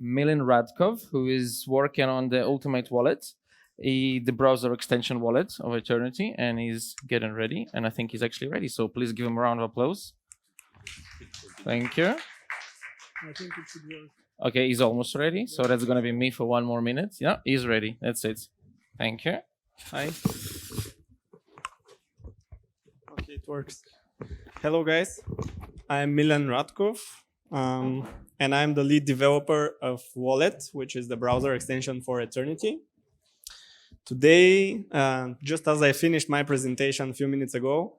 Milen Radkov, who is working on the Ultimate Wallet, the browser extension wallet of Eternity, and he's getting ready. And I think he's actually ready. So please give him a round of applause. Thank you. I think it should work. Okay, he's almost ready. So that's going to be me for 1 more minute. Yeah, he's ready. That's it. Thank you. Hi. Okay, it works. Hello, guys. I'm Milen Radkov, and I'm the lead developer of Wællet, which is the browser extension for Eternity. Today, just as I finished my presentation a few minutes ago,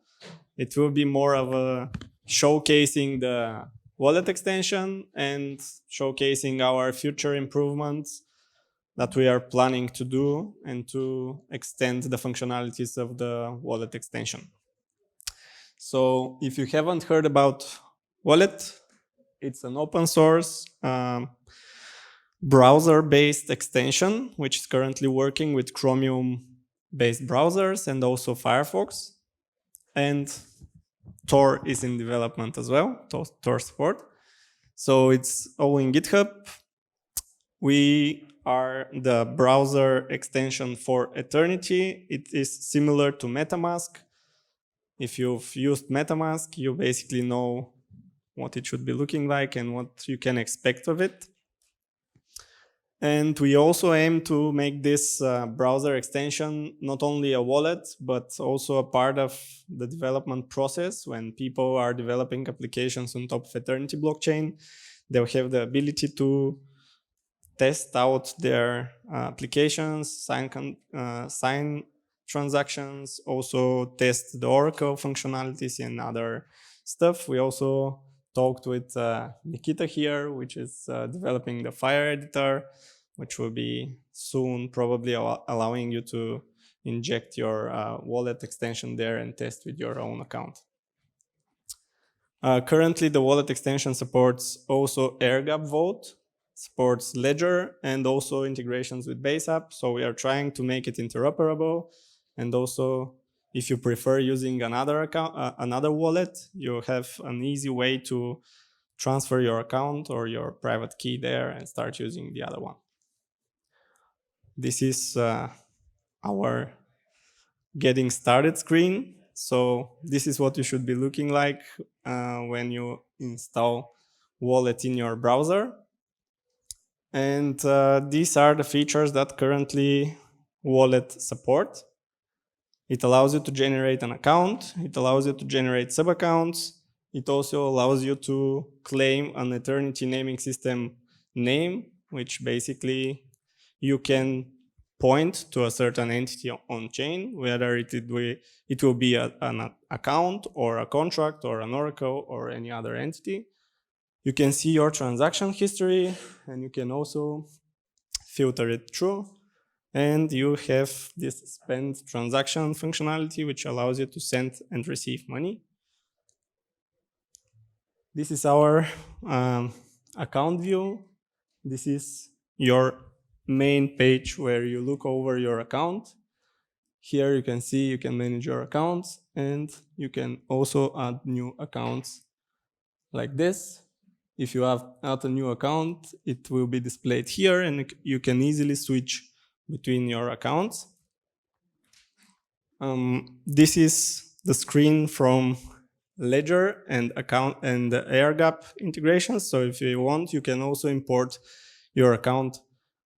it will be more of a showcasing the Wællet extension and showcasing our future improvements that we are planning to do and to extend the functionalities of the Wællet extension. So if you haven't heard about Wællet, it's an open source browser-based extension, which is currently working with Chromium-based browsers and also Firefox. And Tor is in development as well, Tor support. So it's all in GitHub. We are the browser extension for Eternity. It is similar to MetaMask. If you've used MetaMask, you basically know what it should be looking like and what you can expect of it. And we also aim to make this browser extension not only a wallet, but also a part of the development process. When people are developing applications on top of Eternity blockchain, they'll have the ability to test out their applications, sign transactions, also test the Oracle functionalities and other stuff. We also talked with Nikita here, which is developing the Fire editor, which will be soon probably allowing you to inject your Wællet extension there and test with your own account. Currently, the Wællet extension supports also AirGap Vault, supports Ledger, and also integrations with BaseApp. So we are trying to make it interoperable. And also, if you prefer using another account, another wallet, you have an easy way to transfer your account or your private key there and start using the other one. This is our getting started screen. So this is what you should be looking like when you install Wællet in your browser. And these are the features that currently Wællet support. It allows you to generate an account. It allows you to generate sub-accounts. It also allows you to claim an Eternity naming system name, which basically you can point to a certain entity on chain, whether it will be an account or a contract or an Oracle or any other entity. You can see your transaction history, and you can also filter it through. And you have this spend transaction functionality, which allows you to send and receive money. This is our account view. This is your main page where you look over your account. Here you can see you can manage your accounts, and you can also add new accounts like this. If you add a new account, it will be displayed here, and you can easily switch between your accounts. This is the screen from Ledger and account and the AirGap integrations. So if you want, you can also import your account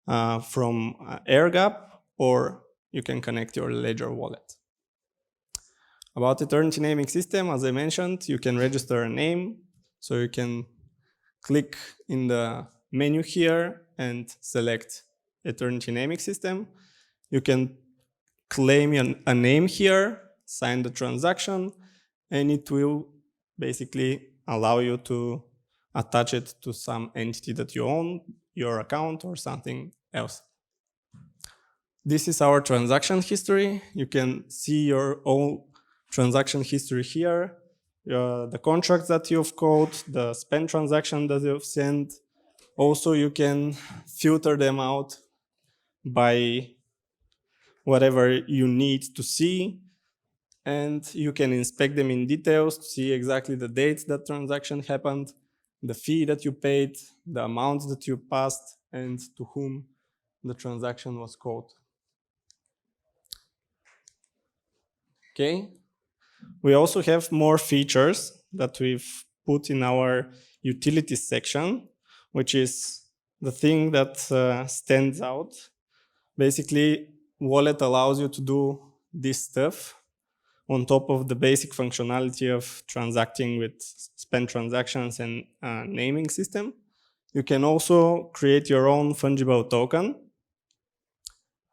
from AirGap, or you can connect your Ledger wallet. About Eternity naming system, as I mentioned, you can register a name. So you can click in the menu here and select Eternity naming system. You can claim a name here, sign the transaction, and it will basically allow you to attach it to some entity that you own, your account, or something else. This is our transaction history. You can see your own transaction history here, the contracts that you've called, the spend transaction that you've sent. Also, you can filter them out by whatever you need to see, and you can inspect them in details to see exactly the dates that transaction happened, the fee that you paid, the amount that you passed, and to whom the transaction was called. Okay. We also have more features that we've put in our utilities section, which is the thing that stands out. Basically, Wællet allows you to do this stuff on top of the basic functionality of transacting with spend transactions and naming system. You can also create your own fungible token.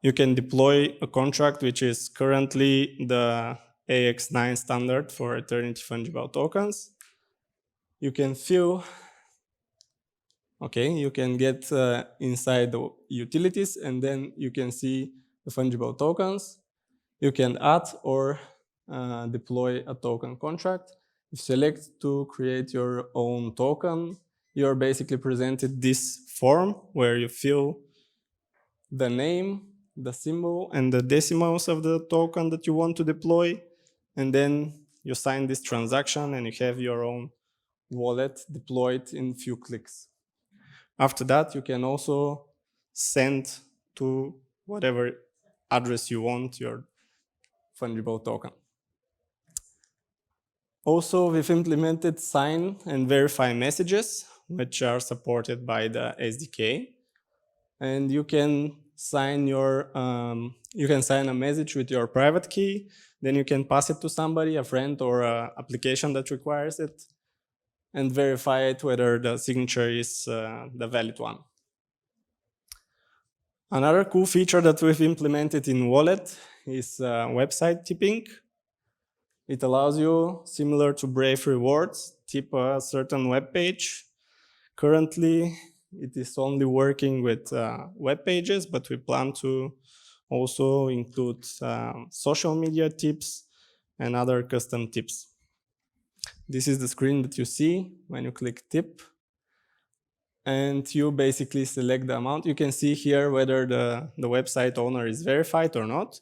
You can deploy a contract which is currently the AX9 standard for Eternity fungible tokens. You can fill, okay, you can get inside the utilities, and then you can see the fungible tokens. You can add or deploy a token contract. If you select to create your own token, you're basically presented this form where you fill the name, the symbol, and the decimals of the token that you want to deploy. And then you sign this transaction and you have your own wallet deployed in few clicks. After that, you can also send to whatever address you want your fungible token. Also, we've implemented sign and verify messages, which are supported by the SDK. And you can sign a message with your private key. Then you can pass it to somebody, a friend or an application that requires it, and verify it whether the signature is the valid one. Another cool feature that we've implemented in Wællet is website tipping. It allows you, similar to Brave Rewards, tip a certain web page. Currently, it is only working with web pages, but we plan to also include social media tips and other custom tips. This is the screen that you see when you click tip. And you basically select the amount. You can see here whether the website owner is verified or not.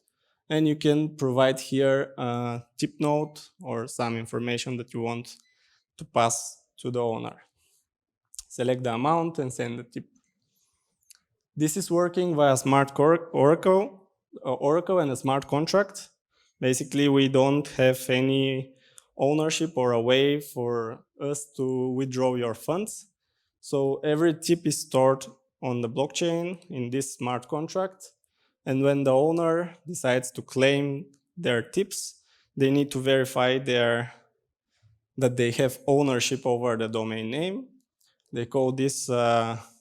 And you can provide here a tip note or some information that you want to pass to the owner. Select the amount and send the tip. This is working via smart Oracle and a smart contract. Basically, we don't have any ownership or a way for us to withdraw your funds. So every tip is stored on the blockchain in this smart contract. And when the owner decides to claim their tips, they need to verify that they have ownership over the domain name. They call this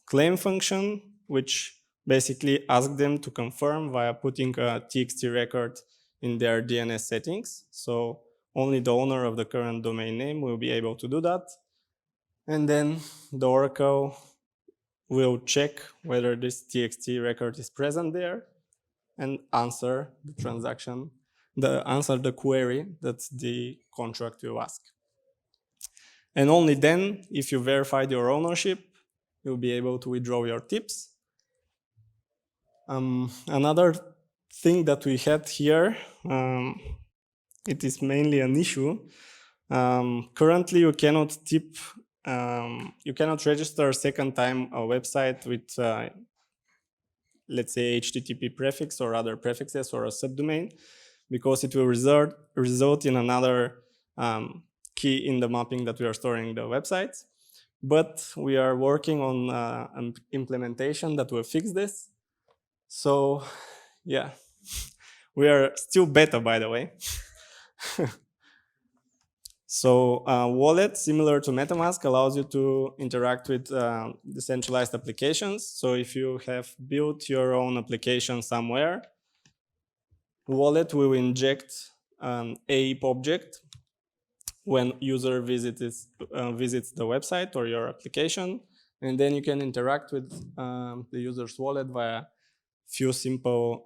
claim function, which basically asks them to confirm via putting a TXT record in their DNS settings. So only the owner of the current domain name will be able to do that. And then the Oracle will check whether this TXT record is present there and answer the query that the contract will ask. And only then, if you verified your ownership, you'll be able to withdraw your tips. Another thing that we had here, it is mainly an issue. Currently, you cannot tip, you cannot register a second time a website with, let's say, HTTP prefix or other prefixes or a subdomain, because it will result in another key in the mapping that we are storing the websites. But we are working on an implementation that will fix this. So yeah, we are still beta, by the way. So Wællet, similar to MetaMask, allows you to interact with decentralized applications. So if you have built your own application somewhere, Wællet will inject an AIP object when user visits the website or your application, and then you can interact with the user's wallet via few simple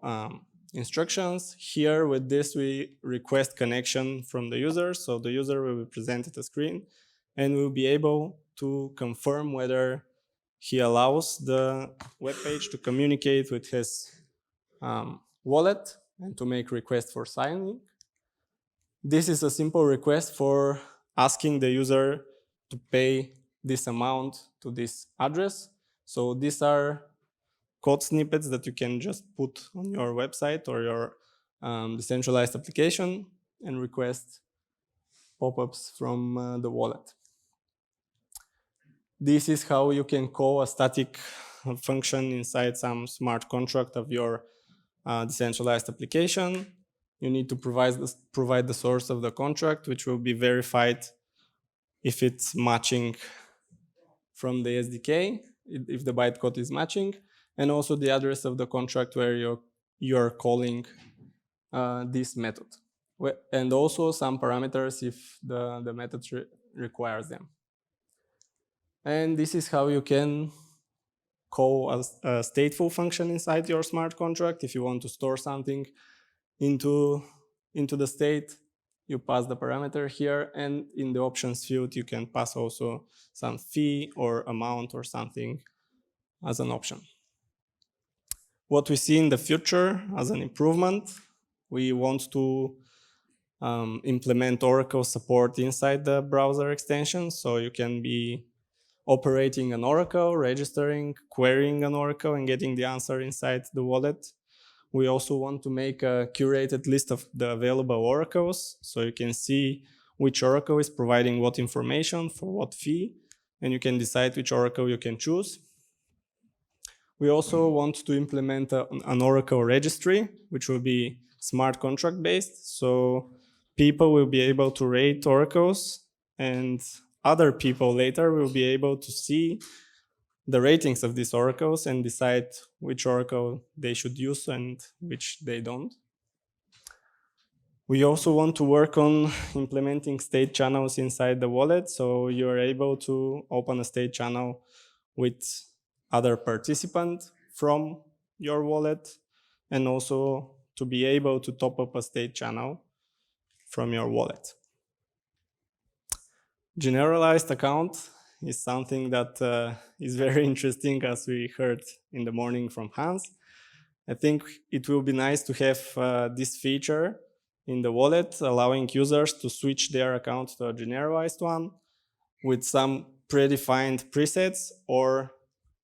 instructions. Here with this, we request connection from the user, so the user will be presented a screen and will be able to confirm whether he allows the web page to communicate with his wallet and to make request for signing. This is a simple request for asking the user to pay this amount to this address. So these are code snippets that you can just put on your website or your decentralized application and request pop-ups from the wallet. This is how you can call a static function inside some smart contract of your decentralized application. You need to provide the source of the contract, which will be verified if it's matching from the SDK, if the bytecode is matching, and also the address of the contract where you're calling this method. And also some parameters if the method requires them. And this is how you can call a stateful function inside your smart contract. If you want to store something into the state, you pass the parameter here, and in the options field, you can pass also some fee or amount or something as an option. What we see in the future as an improvement, we want to implement Oracle support inside the browser extension, so you can be operating an Oracle, registering, querying an Oracle, and getting the answer inside the wallet. We also want to make a curated list of the available oracles, so you can see which oracle is providing what information for what fee, and you can decide which oracle you can choose. We also want to implement an oracle registry, which will be smart contract based, so people will be able to rate oracles, and other people later will be able to see the ratings of these oracles and decide which oracle they should use and which they don't. We also want to work on implementing state channels inside the wallet, so you're able to open a state channel with other participants from your wallet, and also to be able to top up a state channel from your wallet. Generalized account is something that is very interesting, as we heard in the morning from Hans. I think it will be nice to have this feature in the wallet, allowing users to switch their account to a generalized one with some predefined presets or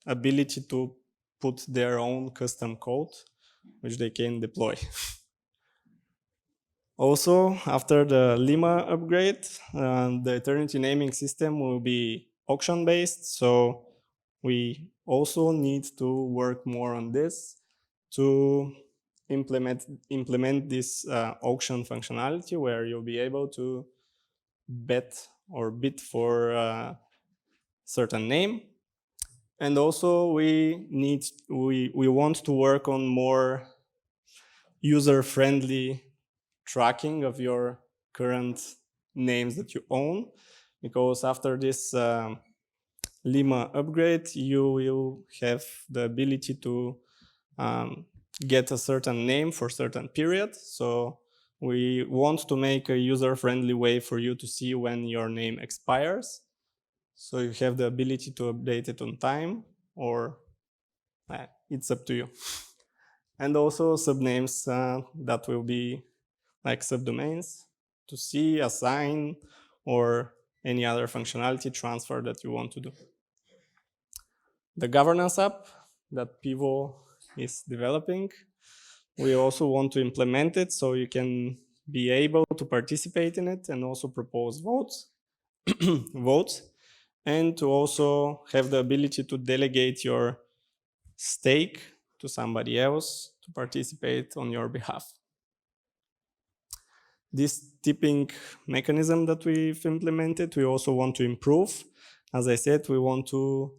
ability to put their own custom code, which they can deploy. Also, after the Lima upgrade, the Eternity naming system will be auction-based, so we also need to work more on this to implement this auction functionality, where you'll be able to bet or bid for a certain name. And also we want to work on more user-friendly tracking of your current names that you own, because after this Lima upgrade, you will have the ability to get a certain name for a certain period. So we want to make a user-friendly way for you to see when your name expires. So you have the ability to update it on time, or it's up to you. And also subnames that will be like subdomains to see, assign, or any other functionality transfer that you want to do. The governance app that Pivo is developing, we also want to implement it so you can be able to participate in it and also propose votes, and to also have the ability to delegate your stake to somebody else to participate on your behalf. This tipping mechanism that we've implemented, we also want to improve. As I said, we want to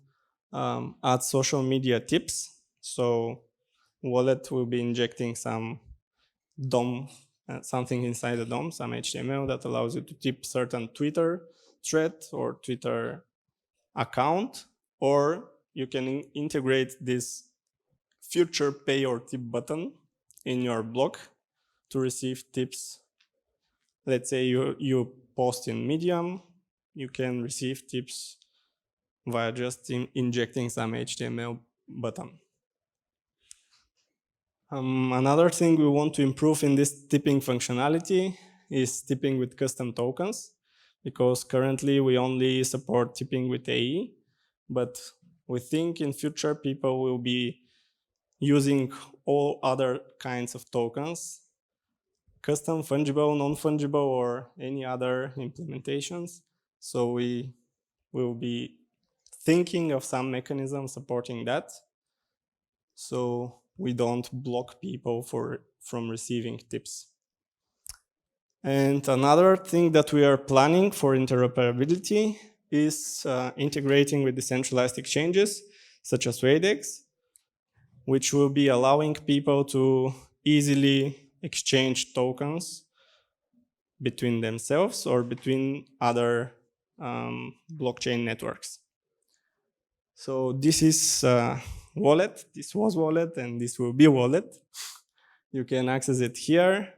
add social media tips. So Wallet will be injecting some DOM, something inside the DOM, some HTML that allows you to tip certain Twitter thread or Twitter account, or you can integrate this future pay or tip button in your blog to receive tips. Let's say you post in Medium, you can receive tips via just injecting some HTML button. Another thing we want to improve in this tipping functionality is tipping with custom tokens, because currently we only support tipping with AE, but we think in future people will be using all other kinds of tokens, custom, fungible, non-fungible, or any other implementations. So we will be thinking of some mechanism supporting that, so we don't block people from receiving tips. And another thing that we are planning for interoperability is integrating with decentralized exchanges, such as Wællet, which will be allowing people to easily exchange tokens between themselves or between other blockchain networks. So this is Wællet, this was Wællet, and this will be Wællet. You can access it here.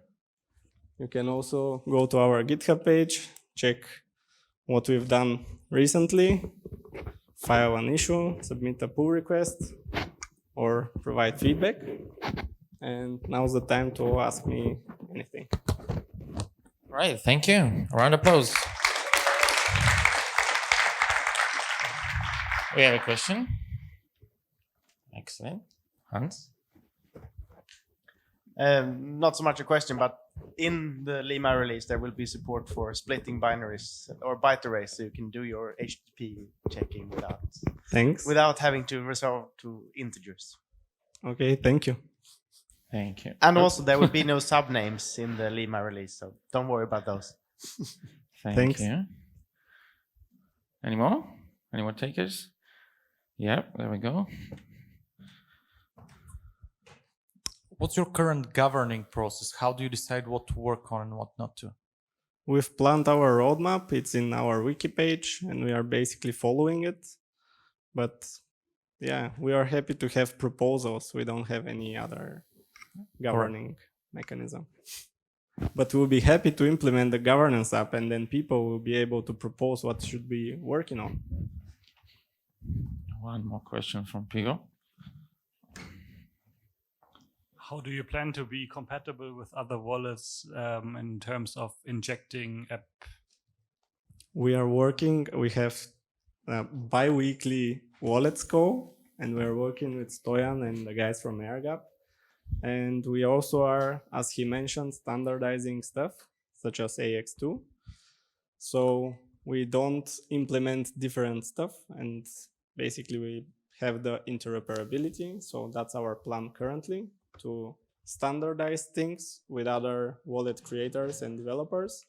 You can also go to our GitHub page, check what we've done recently, file an issue, submit a pull request, or provide feedback. And now's the time to ask me anything. Right, thank you. A round of applause. We have a question. Excellent. Hans? Not so much a question, but in the Lima release, there will be support for splitting binaries or byte arrays, so you can do your HTTP checking without having to resort to integers. Okay, thank you. Thank you. And also, there will be no subnames in the Lima release, so don't worry about those. Thanks. You. Any more? Any more takers? Yep, there we go. What's your current governing process? How do you decide what to work on and what not to? We've planned our roadmap. It's in our wiki page, and we are basically following it. But yeah, we are happy to have proposals. We don't have any other governing mechanism. But we'll be happy to implement the governance app, and then people will be able to propose what should be working on. One more question from Pigo. How do you plan to be compatible with other wallets in terms of injecting app? We are working, we have bi-weekly wallets call, and we're working with Stoyan and the guys from AirGap. And we also are, as he mentioned, standardizing stuff, such as AX2. So we don't implement different stuff, and basically we have the interoperability. So that's our plan currently, to standardize things with other wallet creators and developers,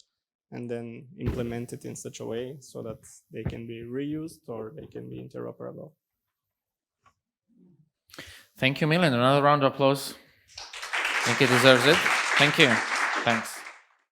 and then implement it in such a way so that they can be reused or they can be interoperable. Thank you, Milen. Another round of applause. I think he deserves it. Thank you. Thanks.